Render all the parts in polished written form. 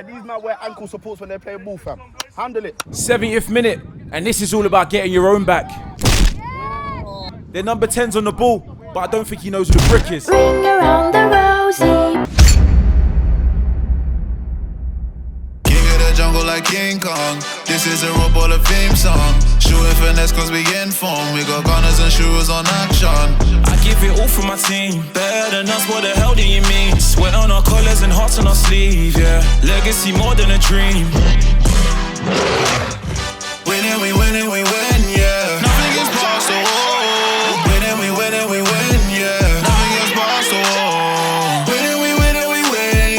These men wear ankle supports when they play ball, fam. Handle it. 70th minute, and this is all about getting your own back. Their number 10's on the ball, but I don't think he knows who the brick is. Ring around the rosy. King of the jungle like King Kong. This is a Raw Baller theme song. Shooting finesse cause we informed. We got gunners and shooters on action. I give it all for my team. Better than us, what the hell do you mean? Sweat on our collars and hearts on our sleeve, yeah. Legacy more than a dream. Winning, we win, yeah. Nothing gets past the wall. Winning, we win, yeah. Nothing gets past the wall. Winning, we win,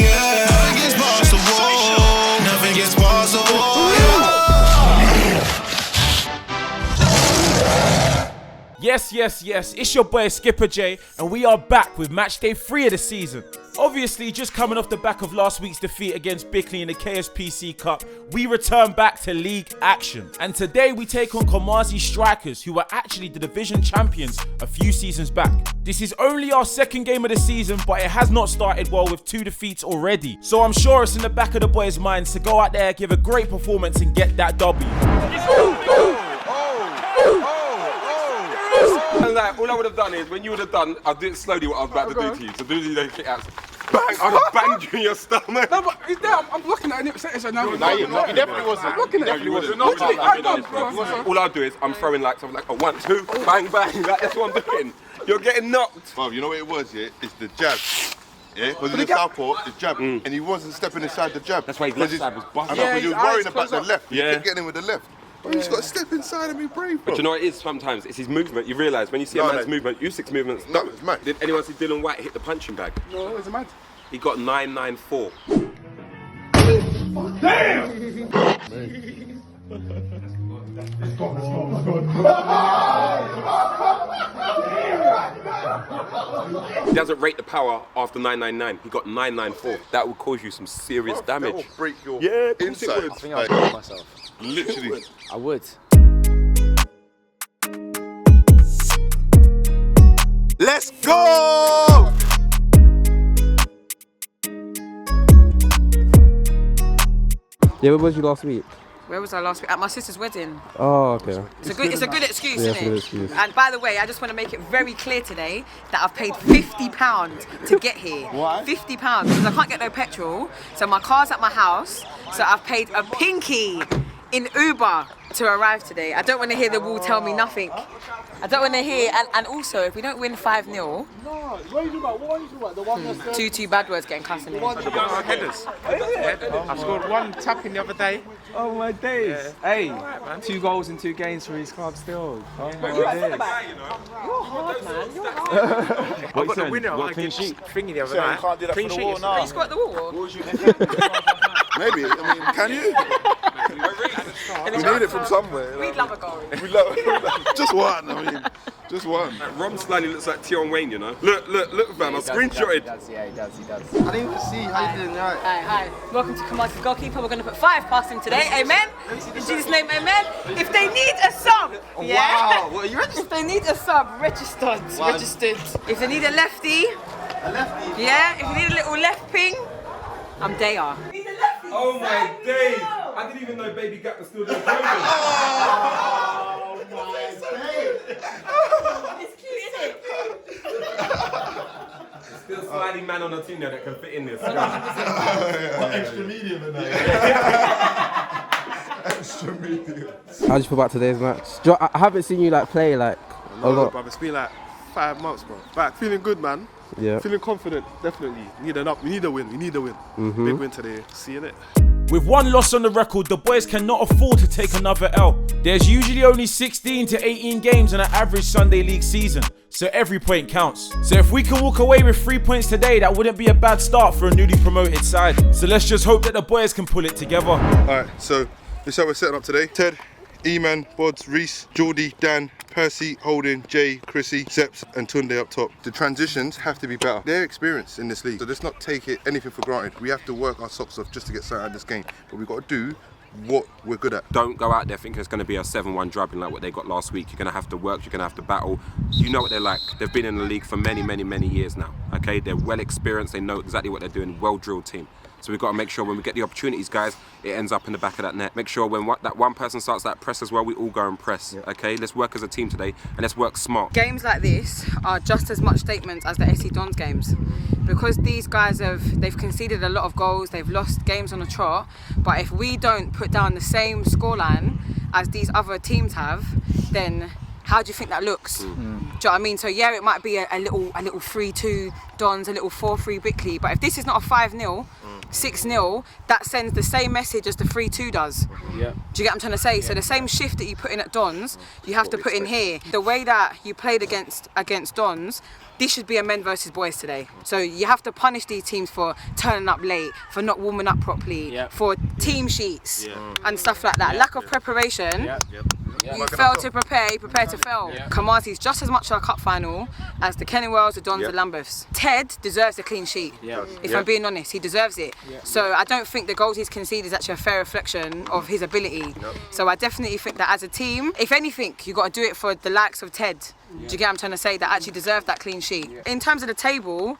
yeah. Nothing gets past the wall. Nothing gets past the wall, Yes, it's your boy Skipper J, and we are back with match day 3 of the season. Obviously, just coming off the back of last week's defeat against Bickley in the KSPC Cup, we return back to league action. And today we take on Komazi Strikers, who were actually the division champions a few seasons back. This is only our second game of the season, but it has not started well with 2 defeats already. So I'm sure it's in the back of the boys' minds to go out there, give a great performance and get that W. And like, all I would have done is, when you would have done, I'll do it slowly what I was about to do to you. So do these kick outs. Bang! I'd have banged you in your stomach. No, but he's there. I'm looking at it. It's a no. He definitely wasn't. I'm looking at it. He wasn't. All I'll do is, I'm throwing like something like a 1, 2, bang, bang. That's what I'm doing. You're getting knocked. Well, you know what it was, yeah? It's the jab. Yeah, because in the southpaw, it's jab. And he wasn't stepping inside the jab. That's why his left side was busted. I know, because he was worrying about the left. He Yeah. kept getting in with the left. Bro, he's got to step inside of me, brave, bro. But you know what it is sometimes? It's his movement. You realise when you see a man's movement, Usyk's movements. No, it's mad. Did anyone see Dylan White hit the punching bag? No, it's mad. He got 994. He doesn't rate the power after 999. He got 994. That will cause you some serious damage. That will break your inside. inside. I think I would kill myself. Literally. I would. Let's go! Yeah, where was you last week? Where was I last week? At my sister's wedding. Oh, okay. It's a good excuse, Yeah, isn't it's a good it? excuse. And by the way, I just want to make it very clear today that I've paid £50 to get here. Why? £50 because I can't get no petrol. So my car's at my house. So I've paid a pinky in Uber to arrive today. I don't want to hear the wall tell me nothing. I don't want to hear. And also, if we don't win 5-0. No, what are you talking about? What are you talking about? The one that's Two bad words getting cussed in here. Headers. I scored 1 tapping the other day. Oh my days. Hey, 2 goals in 2 games for his club still. Oh my days. You're hard, man. You're hard. I got the winner against Thingy the other night. Can't do that Clean for the sheet wall now. You score at the wall? Maybe. I mean, can you? We need it from somewhere. We'd love a goal. We love just one. I mean, just one. Rom slightly looks like Tion Wayne, you know? Look, fam, I screenshotted. He does. I didn't even see how you did it right. Hi. Welcome to Komazi's goalkeeper. We're going to put 5 past him today. Amen. In Jesus' name, amen. If they need a sub, Wow. What, are you registered? If they need a sub, registered. If they need a lefty, yeah. If you need a little left ping, I'm there. Oh my days! I didn't even know Baby Gap was still doing progress. Oh my days. It's cute, isn't it? Still sliding man on a team there that can fit in this. Extra medium in there. Extra medium. How do you feel about today's match? I haven't seen you like play like a lot. Bro, it's been like 5 months, bro. Back, feeling good, man. Yeah. Feeling confident, definitely. We need a win. Big win today. Seeing it. With 1 loss on the record, the boys cannot afford to take another L. There's usually only 16 to 18 games in an average Sunday League season, so every point counts. So if we can walk away with 3 points today, that wouldn't be a bad start for a newly promoted side. So let's just hope that the boys can pull it together. Alright, so this is how we're setting up today. Ted, E-Man, Bods, Reese, Geordie, Dan, Percy, Holden, Jay, Chrissy, Seps and Tunde up top. The transitions have to be better. They're experienced in this league, so let's not take anything for granted. We have to work our socks off just to get something out of this game, but we've got to do what we're good at. Don't go out there thinking it's going to be a 7-1 drubbing like what they got last week. You're going to have to work, you're going to have to battle. You know what they're like. They've been in the league for many years now, okay? They're well experienced, they know exactly what they're doing, well-drilled team. So we've got to make sure when we get the opportunities, guys, it ends up in the back of that net. Make sure when that one person starts that press as well, we all go and press. Okay, let's work as a team today and let's work smart. Games like this are just as much statements as the SC Dons games, because these guys they've conceded a lot of goals, they've lost games on the trot, but if we don't put down the same scoreline as these other teams have, then how do you think that looks? Do you know what I mean? So yeah, it might be a little 3-2 Dons, a little 4-3 Bickley, but if this is not a 5-0, 6-0, that sends the same message as the 3-2 does. Yeah. Do you get what I'm trying to say? So the same shift that you put in at Dons, you have to put in here. The way that you played against Dons, this should be a men versus boys today. So you have to punish these teams for turning up late, for not warming up properly, for team sheets and stuff like that. Lack of preparation. You fail to prepare, you prepare to fail. Kamazi's just as much a cup final as the Kennywells, the Dons, the Lambeths. Ted deserves a clean sheet. If I'm being honest, he deserves it. So I don't think the goals he's conceded is actually a fair reflection of his ability. So I definitely think that as a team, if anything, you've got to do it for the likes of Ted. Do you get what I'm trying to say? That actually deserve that clean sheet. In terms of the table,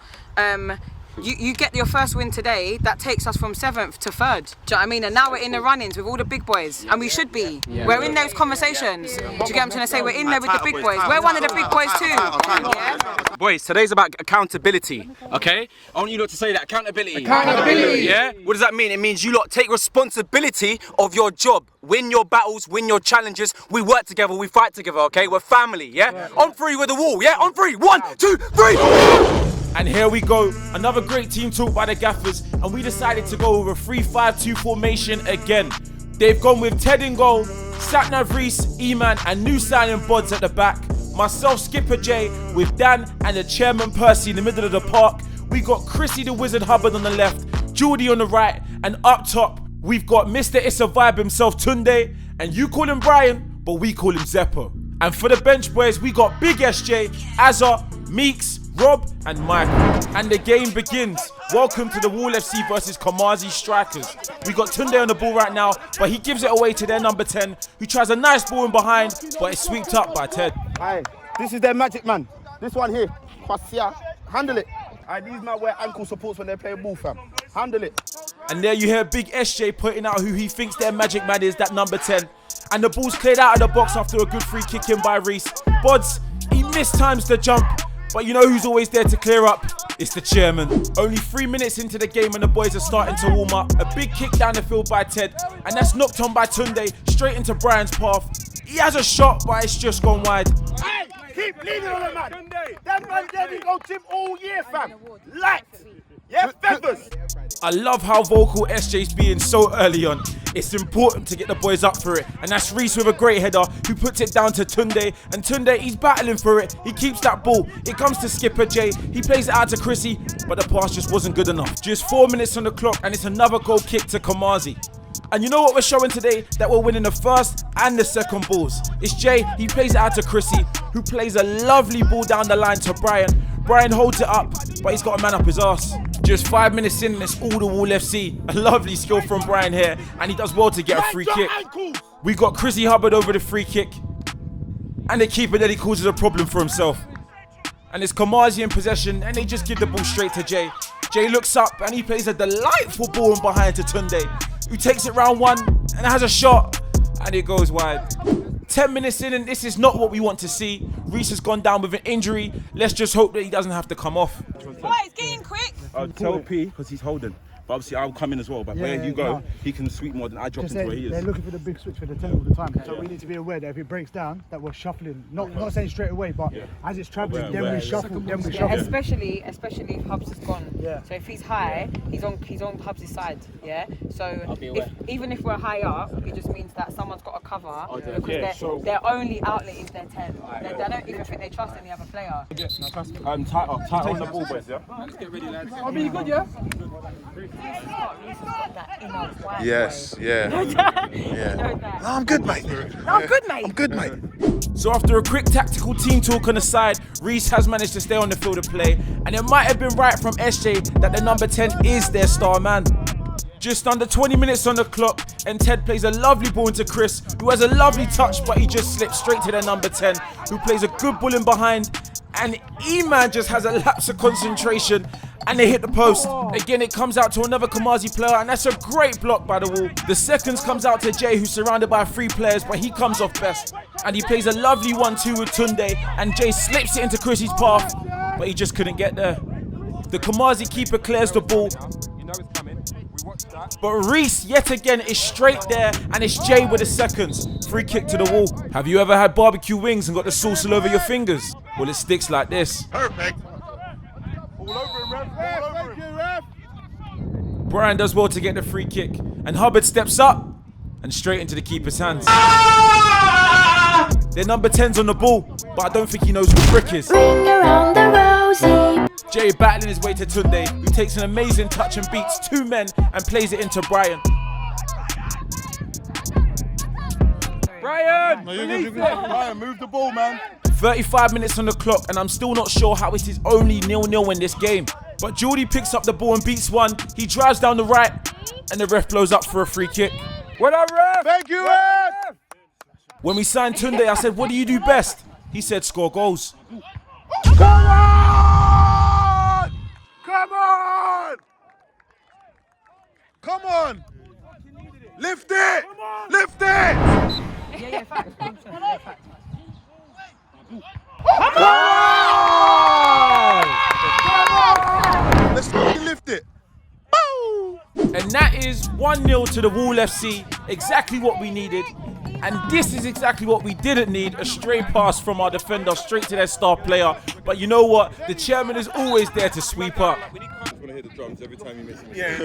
you get your first win today, that takes us from 7th to 3rd. Do you know what I mean? And now we're in the run-ins with all the big boys, and we should be. We're in those conversations. Do you get what I'm trying to say? We're in there with the big boys. We're one of the big boys too. Boys, today's about accountability, okay? I want you lot to say that, accountability. Accountability. Yeah? What does that mean? It means you lot take responsibility of your job. Win your battles, win your challenges. We work together, we fight together, okay? We're family, yeah? On 3 with the wall, yeah? On 3, 1, 2, 3! And here we go, another great team talk by the Gaffers, and we decided to go with a 3-5-2 formation again. They've gone with Ted in goal, Satnav Reese, E-Man and new signing Bods at the back. Myself, Skipper J, with Dan and the chairman Percy in the middle of the park. We got Chrissy the Wizard Hubbard on the left, Geordie on the right, and up top, we've got Mr. Issa Vibe himself, Tunde, and you call him Brian, but we call him Zeppo. And for the bench boys, we got Big SJ, Azza, Meeks, Rob and Michael. And the game begins. Welcome to the Wall FC versus Kamazi Strikers. We got Tunde on the ball right now, but he gives it away to their number 10, who tries a nice ball in behind, but it's swept up by Ted. Aye, this is their magic man. This one here, Kwasia, handle it. Aye, these men wear ankle supports when they play ball, fam. Handle it. And there you hear Big SJ pointing out who he thinks their magic man is, that number 10. And the ball's cleared out of the box after a good free kick in by Reese. Bods, he mistimes the jump. But you know who's always there to clear up? It's the chairman. Only 3 minutes into the game and the boys are starting to warm up. A big kick down the field by Ted, and that's knocked on by Tunde, straight into Brian's path. He has a shot, but it's just gone wide. Hey, keep leaning on the man. That man didn't go gym all year, fam. Light. Yeah, feathers. I love how vocal SJ's being so early on. It's important to get the boys up for it. And that's Reese with a great header who puts it down to Tunde. And Tunde, he's battling for it. He keeps that ball. It comes to Skipper J. He plays it out to Chrissy, but the pass just wasn't good enough. Just 4 minutes on the clock and it's another goal kick to Kamazi. And you know what we're showing today? That we're winning the first and the second balls. It's Jay, he plays it out to Chrissy, who plays a lovely ball down the line to Brian. Brian holds it up, but he's got a man up his arse. Just 5 minutes in and it's all the Wall FC. A lovely skill from Brian here, and he does well to get a free kick. We got Chrissy Hubbard over the free kick, and the keeper that he causes a problem for himself. And it's Kamazi in possession, and they just give the ball straight to Jay. Jay looks up and he plays a delightful ball in behind to Tunde, who takes it round one and has a shot, and it goes wide. 10 minutes in and this is not what we want to see. Reese has gone down with an injury. Let's just hope that he doesn't have to come off. What, it's getting quick? Tell P, because he's holding. But obviously I'll come in as well, but where you go, he can sweep more than I drop into where he is. They're looking for the big switch for the 10 all the time, so we need to be aware that if it breaks down, that we're shuffling, not saying straight away, but as it's travelling, then we shuffle, Especially if Hubs is gone. So if he's high, he's on Hubs' side, yeah? So even if we're high up, it just means that someone's got to cover, because their only outlet is their 10. They don't even think they trust any other player. Tight on the ball, boys, yeah? Let's get ready, lads. I'll be good, yeah? Yes, yeah. Yeah. No, I'm good, mate. I'm good, mate. So after a quick tactical team talk on the side, Reese has managed to stay on the field of play, and it might have been right from SJ that the number 10 is their star man. Just under 20 minutes on the clock, and Ted plays a lovely ball into Chris, who has a lovely touch, but he just slips straight to their number 10, who plays a good ball in behind, and E-Man just has a lapse of concentration, and they hit the post. Again, it comes out to another Kamazi player, and that's a great block by the wall. The seconds comes out to Jay, who's surrounded by 3 players, but he comes off best. And he plays a lovely 1-2 with Tunde, and Jay slips it into Chrissy's path, but he just couldn't get there. The Kamazi keeper clears the ball, but Reese yet again is straight there, and it's Jay with the seconds. Free kick to the wall. Have you ever had barbecue wings and got the sauce all over your fingers? Well, it sticks like this. Perfect. All over him, ref. All over him. Ref. Brian does well to get the free kick, and Hubbard steps up and straight into the keeper's hands. Their number 10's on the ball, but I don't think he knows who the brick is. Ring around the rosy. Jay battling his way to Tunde, who takes an amazing touch and beats 2 men and plays it into Brian. Brian! No, you're good. Brian, move the ball, man. 35 minutes on the clock, and I'm still not sure how it is only 0-0 in this game. But Geordie picks up the ball and beats one. He drives down the right, and the ref blows up for a free kick. Well done, ref. Thank you, ref. When we signed Tunde, I said, what do you do best? He said, score goals. Come on! Come on! Come on! Lift it! Lift it! Come on! Let's lift it. And that is 1-0 to the Wall FC, exactly what we needed. And this is exactly what we didn't need, a stray pass from our defender straight to their star player. But you know what? The chairman is always there to sweep up. I want to hear the drums every time you miss it. Yeah.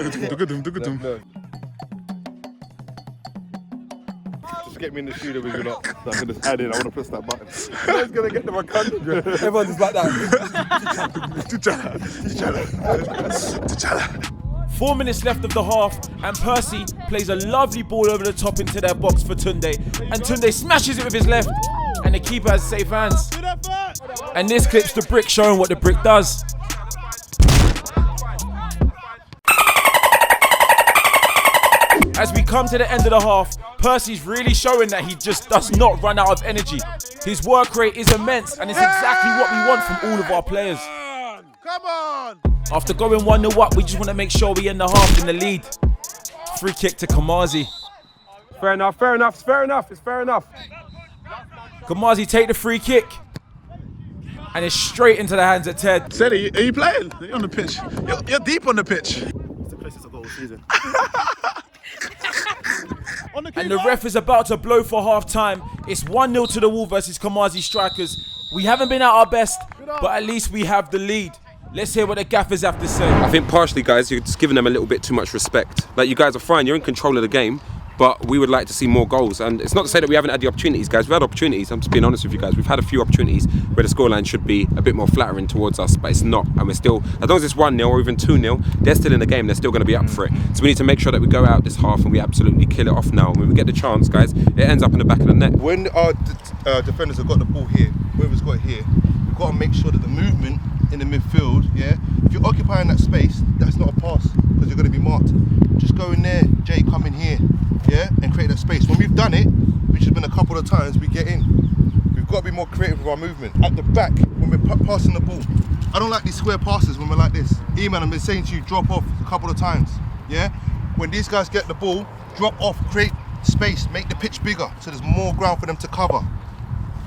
Just get me in the studio with you lot. So I can just add in. I want to press that button. Who's going to get them a country? Everyone's just like that. T'Challa. 4 minutes left of the half, and Percy plays a lovely ball over the top into their box for Tunde. And Tunde smashes it with his left, and the keeper has safe hands. And this clip's the brick showing what the brick does. As we come to the end of the half, Percy's really showing that he just does not run out of energy. His work rate is immense, and it's exactly what we want from all of our players. Come on! After going 1-0 up, we just want to make sure we end the half in the lead. Free kick to Kamazi. Fair enough, fair enough, it's fair enough, it's fair enough. Kamazi take the free kick. And it's straight into the hands of Ted. Teddy, are you playing? You're on the pitch. You're deep on the pitch. It's the closest I've got all season. And the ref is about to blow for half time. It's 1-0 to the Wall versus Kamazi strikers. We haven't been at our best, but at least we have the lead. Let's hear what the gaffers have to say. I think partially, guys, you're just giving them a little bit too much respect. Like, you guys are fine, you're in control of the game, but we would like to see more goals. And it's not to say that we haven't had the opportunities, guys. We've had opportunities, I'm just being honest with you guys. We've had a few opportunities where the scoreline should be a bit more flattering towards us, but it's not. And we're still, as long as it's 1-0 or even 2-0, they're still in the game, they're still going to be up for it. So we need to make sure that we go out this half and we absolutely kill it off now. When we get the chance, guys, it ends up in the back of the net. When our defenders have got the ball here, whoever's got it here, we've got to make sure that the movement in the midfield, yeah, if you're occupying that space, that's not a pass because you're going to be marked. Just go in there, Jay, come in here, yeah, and create that space. When we've done it, which has been a couple of times, we get in. We've got to be more creative with our movement. At the back, when we're passing the ball, I don't like these square passes when we're like this. E-man, I've been saying to you, drop off a couple of times, yeah? When these guys get the ball, drop off, create space, make the pitch bigger so there's more ground for them to cover.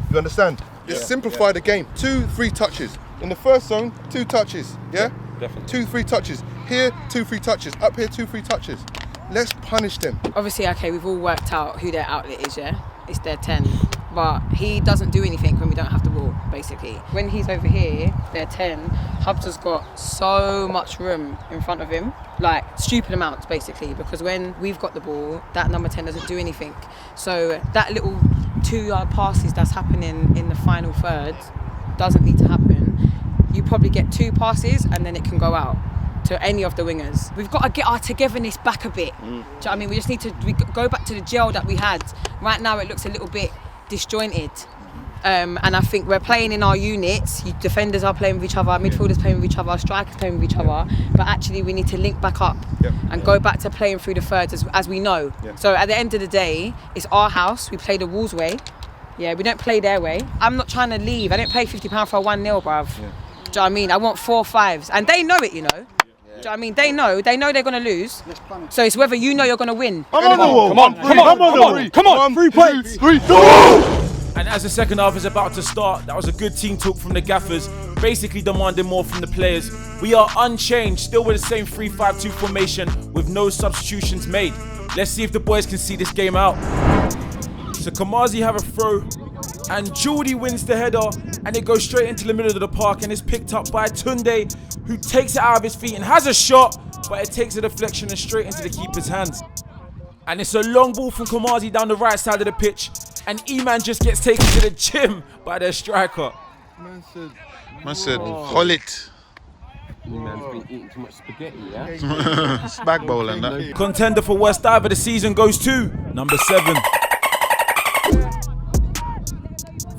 You understand? Just simplify the game. 2-3 touches. In the first zone, 2 touches, yeah? Definitely. 2-3 touches. Here, 2-3 touches. Up here, 2-3 touches. Let's punish them. Obviously, okay, we've all worked out who their outlet is, yeah? It's their 10. But he doesn't do anything when we don't have the ball, basically. When he's over here, their 10, Hubs has got so much room in front of him. Like, stupid amounts, basically. Because when we've got the ball, that number 10 doesn't do anything. So that little 2-yard passes that's happening in the final third doesn't need to happen. You probably get 2 passes and then it can go out to any of the wingers. We've got to get our togetherness back a bit. Do you know what I mean? We just need to go back to the gel that we had. Right now it looks a little bit disjointed. And I think we're playing in our units. Defenders are playing with each other, midfielders playing with each other, strikers playing with each other. But actually we need to link back up and go back to playing through the thirds as we know. So at the end of the day, it's our house. We play the Wolves way. Yeah, we don't play their way. I'm not trying to leave. I don't pay £50 for a 1-0, bruv. what I mean? I want 4-5s. And they know it, you know. Do you know what I mean? They know they're going to lose. So it's whether you know you're going to win. I'm on the wall. Come on. 3 points. 3. And as the second half is about to start, that was a good team talk from the gaffers, basically demanding more from the players. We are unchanged, still with the same 3-5-2 formation with no substitutions made. Let's see if the boys can see this game out. So Kamazi have a throw, and Geordie wins the header, and it goes straight into the middle of the park, and it's picked up by Tunde, who takes it out of his feet and has a shot, but it takes a deflection and straight into the keeper's hands. And it's a long ball from Kamazi down the right side of the pitch, and E-Man just gets taken to the gym by their striker. Man said, hold it. E-Man's been eating too much spaghetti, yeah? Spag bowl and that. Contender for worst dive of the season goes to number 7.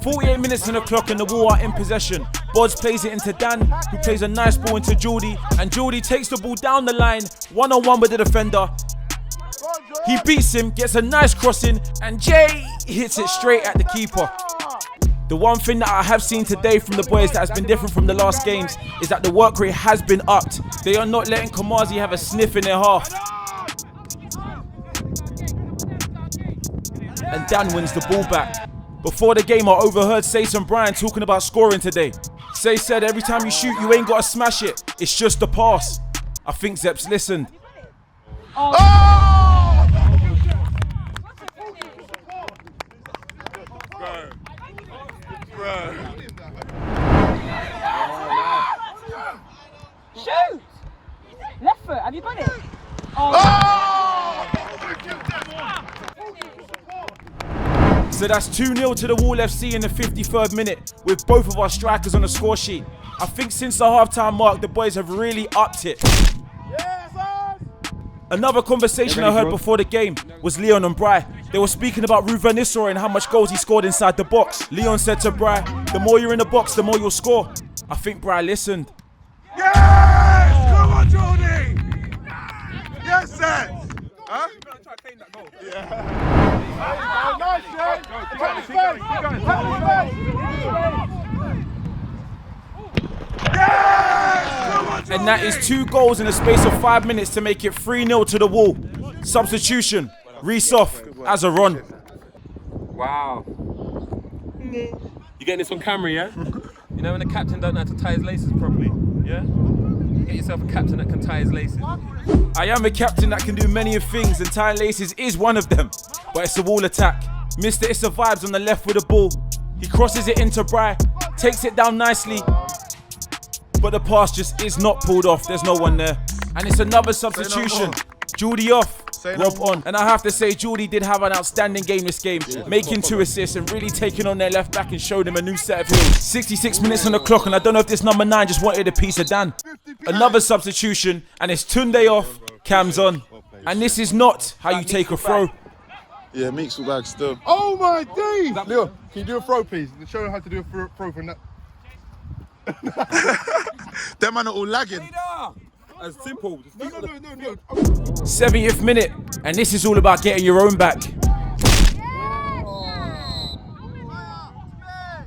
48 minutes on the clock and the Wall are in possession. Bods plays it into Dan, who plays a nice ball into Geordie, and Geordie takes the ball down the line, one-on-one with the defender. He beats him, gets a nice crossing, and Jay hits it straight at the keeper. The one thing that I have seen today from the boys that has been different from the last games is that the work rate has been upped. They are not letting Kamazi have a sniff in their half. And Dan wins the ball back. Before the game, I overheard Sace and Brian talking about scoring today. Sace said every time you shoot, you ain't got to smash it. It's just a pass. I think Zeps listened. Shoot! Left foot, have you got it? So that's 2-0 to the Wall FC in the 53rd minute, with both of our strikers on the score sheet. I think since the halftime mark, the boys have really upped it. Another conversation I heard before the game was Leon and Bry. They were speaking about Ruven Nisor and how much goals he scored inside the box. Leon said to Bry, the more you're in the box, the more you'll score. I think Bry listened. Yes! Come on, Jordy! Yes, sir! Huh? And that is 2 goals in the space of 5 minutes to make it 3-0 to the Wall. Substitution, Reece off, Azaron. Wow. You getting this on camera, yeah? You know when the captain don't know how to tie his laces properly, yeah? Get yourself a captain that can tie his laces. I am a captain that can do many things, and tying laces is one of them. But it's a Wall attack. Mr. Issa Vibes on the left with the ball. He crosses it into Bry, takes it down nicely, but the pass just is not pulled off. There's no one there. And it's another substitution. Geordie off, Rob on. And I have to say, Geordie did have an outstanding game this game, making 2 assists and really taking on their left back and showed him a new set of heels. 66 minutes on the clock, and I don't know if this number 9 just wanted a piece of Dan. Another substitution, and it's Tunde off, Cam's on. And this is not how you take a throw. Yeah, Meeks will back still. Oh my days! Leon, can you do a throw, please? Show them how to do a throw from that. Them man are all lagging. As simple. No. 70th minute, and this is all about getting your own back.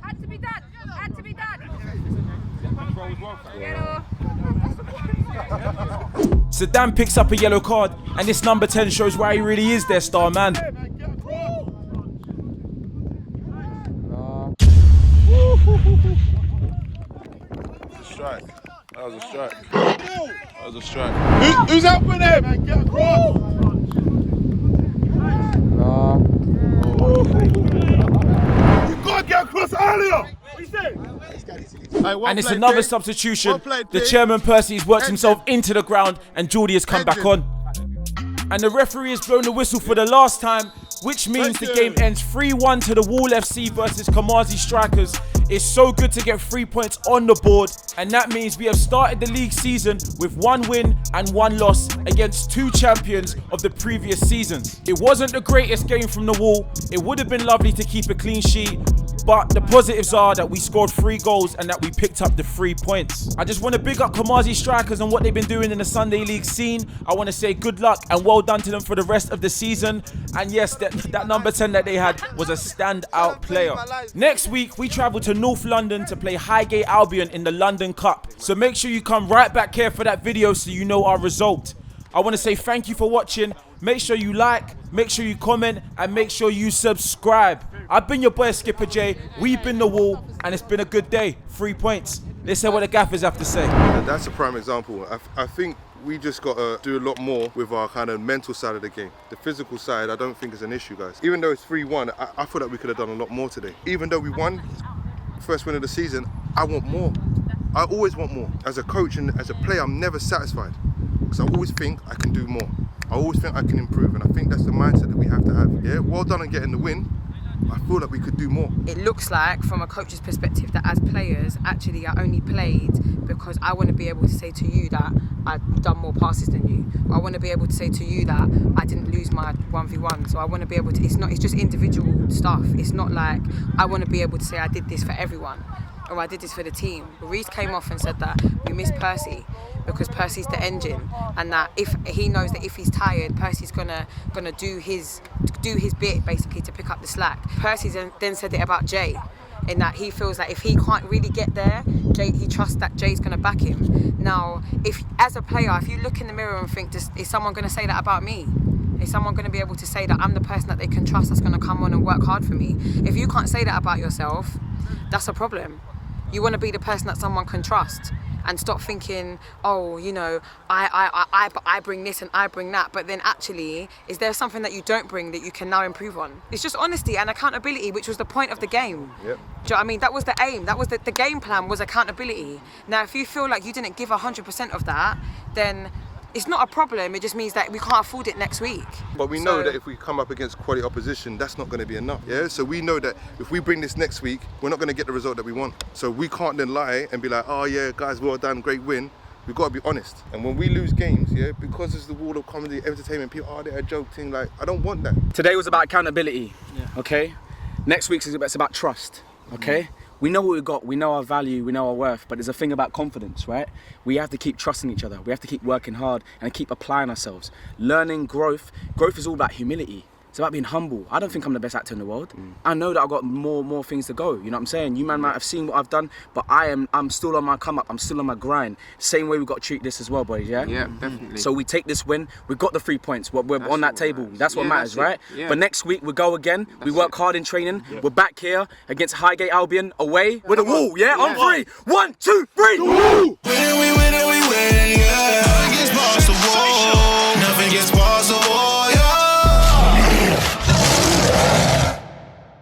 Had to be done. So Dan picks up a yellow card, and this number 10 shows why he really is their star man. Strike. That was a strike. Who's out with him? You gotta get across earlier. And it's another substitution. The chairman Percy has worked himself into the ground, and Geordie has come back on. And the referee has blown the whistle for the last time, which means the game ends 3-1 to the Wall FC versus Kamazi Strikers. It's so good to get 3 points on the board, and that means we have started the league season with 1 win and 1 loss against 2 champions of the previous seasons. It wasn't the greatest game from the Wall. It would have been lovely to keep a clean sheet, But the positives are that we scored 3 goals and that we picked up the 3 points. I just want to big up Kamazi Strikers and what they've been doing in the Sunday League scene. I want to say good luck and well done to them for the rest of the season. And yes, that number 10 that they had was a standout player. Next week, we travel to North London to play Highgate Albion in the London Cup. So make sure you come right back here for that video so you know our result. I want to say thank you for watching. Make sure you like, make sure you comment, and make sure you subscribe. I've been your boy Skipper J, we've been The Wall, and it's been a good day. 3 points. Let's hear what the gaffers have to say. And that's a prime example. I think we just got to do a lot more with our kind of mental side of the game. The physical side, I don't think is an issue, guys. Even though it's 3-1, I feel like we could have done a lot more today. Even though we won, first win of the season, I want more. I always want more. As a coach and as a player, I'm never satisfied. Because I always think I can do more. I always think I can improve, and I think that's the mindset that we have to have. Yeah, well done on getting the win. I feel like we could do more. It looks like, from a coach's perspective, that as players, actually I only played because I want to be able to say to you that I've done more passes than you. I want to be able to say to you that I didn't lose my 1v1. So I want to be able to, it's just individual stuff. It's not like I want to be able to say I did this for everyone or I did this for the team. Reece came off and said that we missed Percy because Percy's the engine, and that if he knows that if he's tired, Percy's gonna do his bit basically to pick up the slack. Percy then said it about Jay, in that he feels that if he can't really get there, he trusts that Jay's gonna back him. Now, if as a player, if you look in the mirror and think, is someone gonna say that about me? Is someone going to be able to say that I'm the person that they can trust that's going to come on and work hard for me? If you can't say that about yourself, that's a problem. You want to be the person that someone can trust, and stop thinking, oh, you know, I bring this and I bring that, but then actually, is there something that you don't bring that you can now improve on? It's just honesty and accountability, which was the point of the game. Yep. Do you know what I mean? That was the aim. That was the game plan, was accountability. Now, if you feel like you didn't give 100% of that, then it's not a problem. It just means that we can't afford it next week. But we know that if we come up against quality opposition, that's not going to be enough. Yeah. So we know that if we bring this next week, we're not going to get the result that we want. So we can't then lie and be like, oh yeah, guys, well done, great win. We've got to be honest. And when we lose games, yeah, because it's the wall of comedy, entertainment, people, oh, they're a joke thing. Like, I don't want that. Today was about accountability. Okay. Next week's is about trust. Okay. We know what we've got, we know our value, we know our worth, but there's a thing about confidence, right? We have to keep trusting each other, we have to keep working hard and keep applying ourselves. Learning, growth is all about humility. It's about being humble. I don't think I'm the best actor in the world. I know that I've got more things to go, you know what I'm saying? You man might have seen what I've done, but I'm still on my come up, I'm still on my grind. Same way we've got to treat this as well, boys, yeah? Yeah, definitely. So we take this win, we've got the 3 points, we're on that table, that's what matters, right? Yeah. But next week we go again, we work hard in training, we're back here against Highgate Albion, away with a wall, yeah? On 3, 1, 2, 3! Winning, we